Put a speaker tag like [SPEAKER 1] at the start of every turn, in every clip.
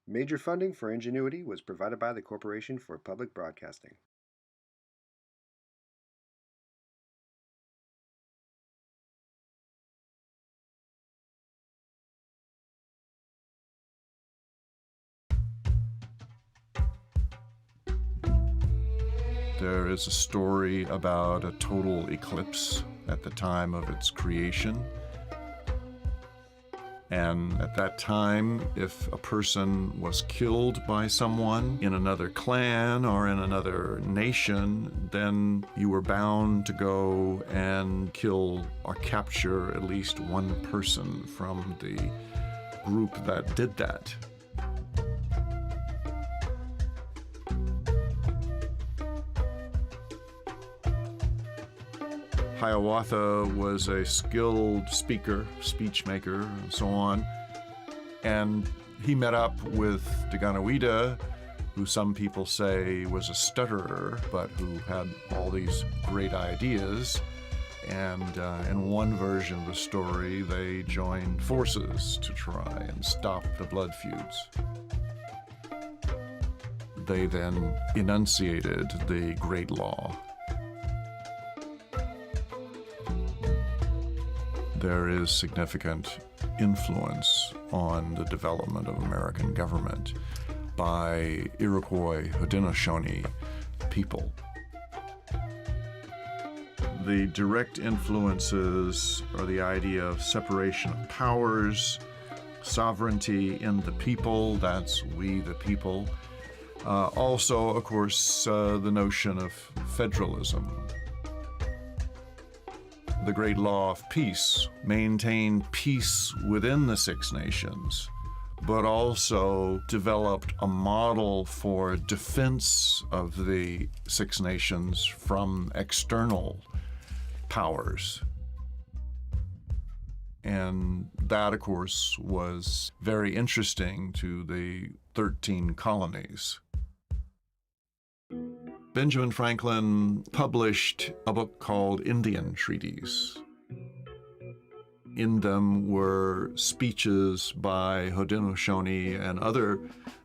[SPEAKER 1] Major funding for Ingenuity was provided by the Corporation for Public Broadcasting.
[SPEAKER 2] There is a story about a total eclipse at the time of its creation. And at that time, if a person was killed by someone in another clan or in another nation, then you were bound to go and kill or capture at least one person from the group that did that. Hiawatha was a skilled speaker, speech maker, and so on. And he met up with Daganoweda, who some people say was a stutterer, but who had all these great ideas. And in one version of the story, they joined forces to try and stop the blood feuds. They then enunciated the Great Law. There is significant influence on the development of American government by Iroquois Haudenosaunee people. The direct influences are the idea of separation of powers, sovereignty in the people, that's we the people. Also, of course, the notion of federalism. The Great Law of Peace maintained peace within the Six Nations, but also developed a model for defense of the Six Nations from external powers. And that, of course, was very interesting to the 13 colonies. Benjamin Franklin published a book called Indian Treaties. In them were speeches by Haudenosaunee and other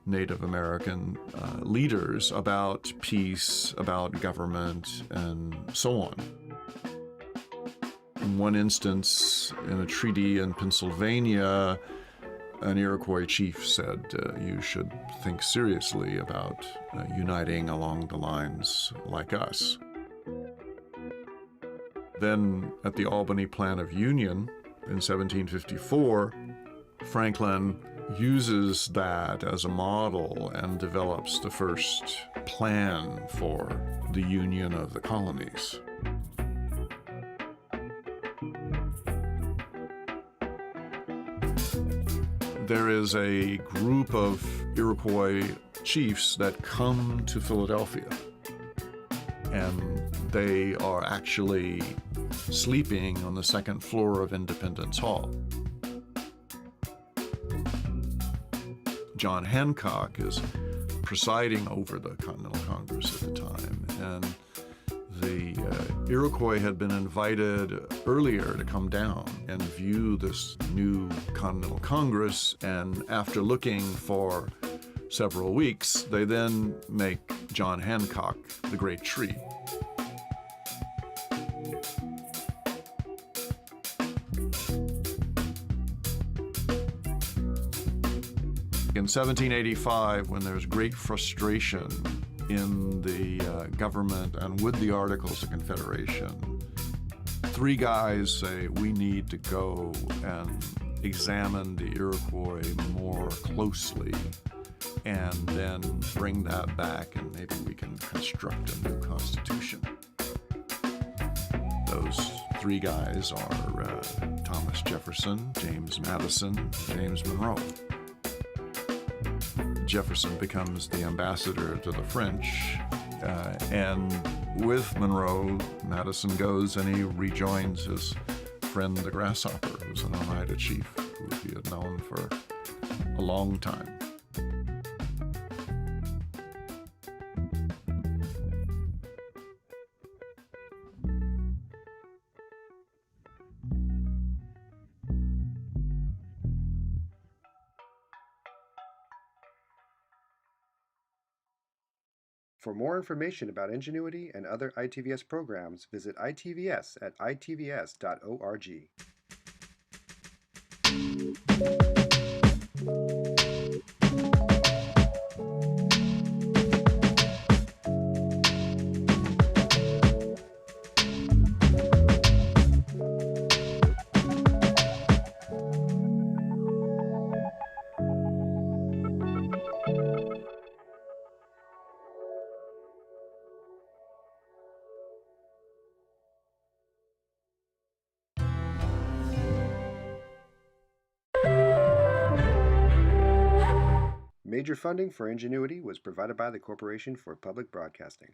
[SPEAKER 2] Native American leaders about peace, about government, and so on. In one instance, in a treaty in Pennsylvania, an Iroquois chief said, you should think seriously about uniting along the lines like us. Then at the Albany Plan of Union in 1754, Franklin uses that as a model and develops the first plan for the union of the colonies. There is a group of Iroquois chiefs that come to Philadelphia, and they are actually sleeping on the second floor of Independence Hall. John Hancock is presiding over the Continental Congress at the time, and the Iroquois had been invited earlier to come down and view this new Continental Congress, and after looking for several weeks, they then make John Hancock the Great Tree. In 1785, when there's great frustration in the government and with the Articles of Confederation, three guys say we need to go and examine the Iroquois more closely and then bring that back, and maybe we can construct a new constitution. Those three guys are Thomas Jefferson, James Madison, James Monroe. Jefferson becomes the ambassador to the French, and with Monroe, Madison goes and he rejoins his friend the Grasshopper, who's an Oneida chief who he had known for a long time.
[SPEAKER 1] For more information about Ingenuity and other ITVS programs, visit ITVS at itvs.org. Major funding for Ingenuity was provided by the Corporation for Public Broadcasting.